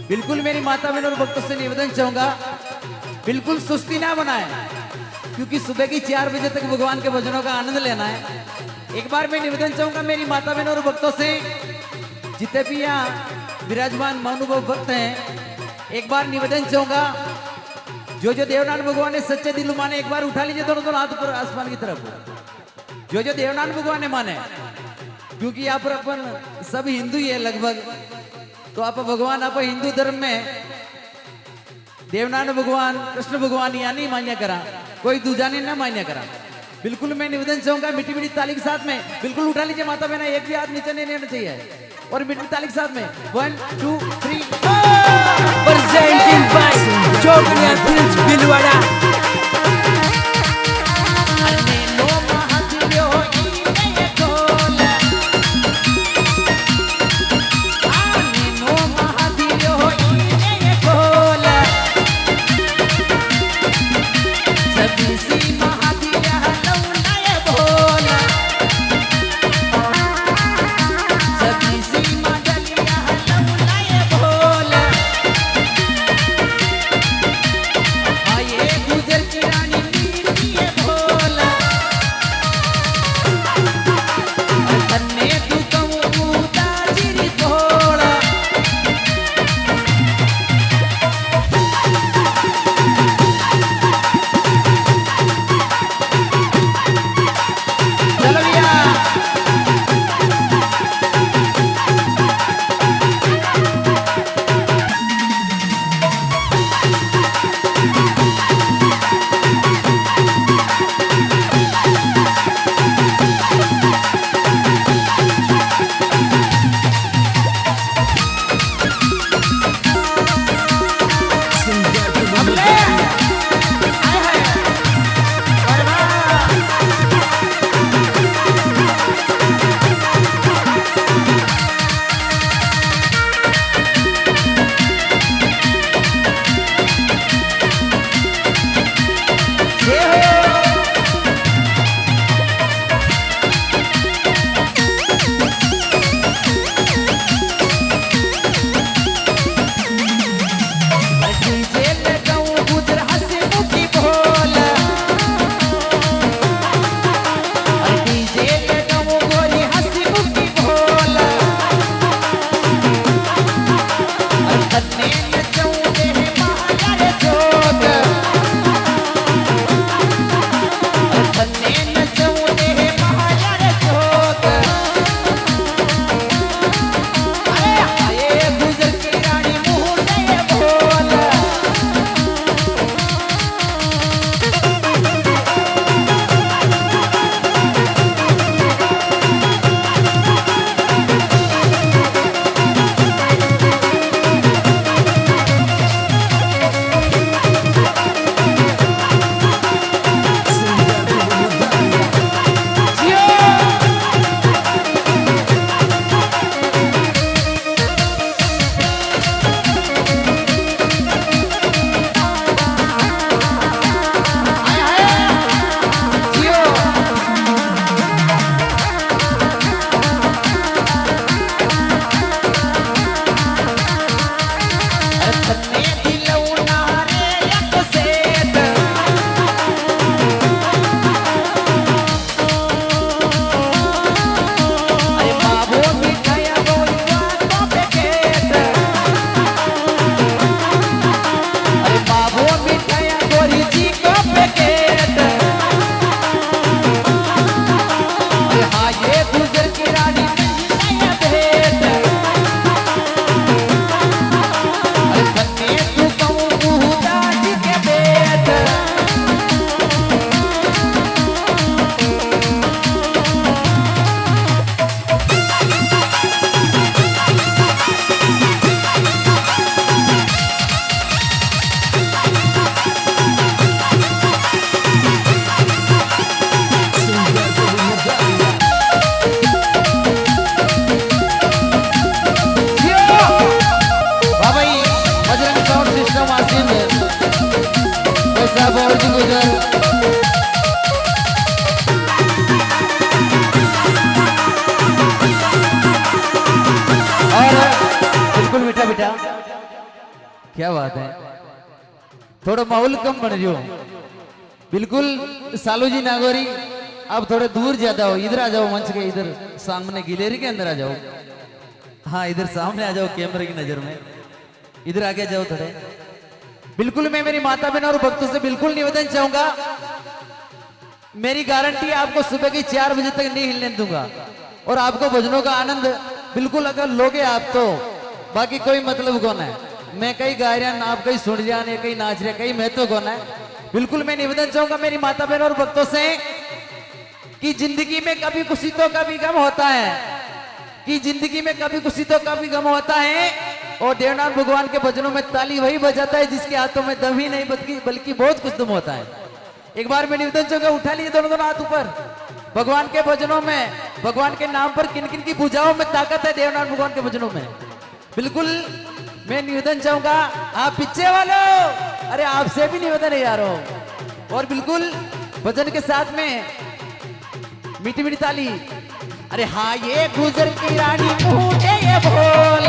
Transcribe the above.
बिल्कुल मेरी माता बहन और भक्तों से निवेदन चाहूंगा, बिल्कुल सुस्ती ना बनाए, क्योंकि सुबह की 4 बजे तक भगवान के भजनों का आनंद लेना है। एक बार मैं निवेदन चाहूंगा मेरी माता बहन और भक्तों से, जितने भी यहाँ विराजमान महानुभव भक्त हैं, एक बार निवेदन चाहूंगा, जो देवनाथ भगवान ने सच्चे दिल माने, एक बार उठा लीजिए दोनों दोनों हाथ ऊपर आसमान की तरफ। जो देवनाथ भगवान ने माने, क्योंकि यहाँ पर अपन सब हिंदू ही है लगभग, तो आप भगवान आप हिंदू धर्म में देवनाथ भगवान कृष्ण भगवान या नहीं मान्य करा, कोई दूजा ने ना मान्य करा। बिल्कुल मैं निवेदन चाहूंगा मीठी मीठी ताली के साथ में बिल्कुल उठा लीजिए माता बहना, एक भी हाथ नीचे नहीं रहना चाहिए, और मीठी ताली के साथ में 1 2 3 presenting by Jognia Prince Bilwara. But क्या बात है, थोड़ा माहौल कम बन रही हो। बिल्कुल सालू जी नागौरी, आप थोड़े दूर ज्यादा हो, इधर आ जाओ मंच के, इधर सामने गैलरी के अंदर आ जाओ। हाँ इधर सामने आ जाओ कैमरे की नजर में, इधर आगे जाओ थोड़े। बिल्कुल मैं मेरी माता बहन और भक्तों से बिल्कुल निवेदन चाहूंगा, मेरी गारंटी आपको सुबह की 4 बजे तक नहीं हिलने दूंगा, और आपको भजनों का आनंद बिल्कुल अगर लोगे आप तो बाकी कोई मतलब कौन है। मैं कहीं गा रहा, आप कहीं सुन रहा, कहीं नाच रहे, कहीं महत्व कौन है। बिल्कुल मैं निवेदन चाहूंगा मेरी माता बहन और भक्तों से कि जिंदगी में कभी खुशी तो कभी गम होता है, कि जिंदगी में कभी खुशी तो कभी गम होता है, और देवनाथ भगवान के भजनों में ताली वही बजाता है जिसके हाथों में दम ही नहीं बल्कि बहुत कुछ दम होता है। एक बार मैं निवेदन चाहूंगा, उठा लिए दोनों हाथ ऊपर। भगवान के भजनों में, भगवान के नाम पर किन किन की पूजाओं में ताकत है देवनाथ भगवान के भजनों में। बिल्कुल मैं निवेदन चाहूंगा, आप पीछे वालों, अरे आपसे भी निवेदन है यारो, और बिल्कुल भजन के साथ में मीठी मीठी ताली। अरे हाँ ये गुजर की रानी मुझे ये बोल,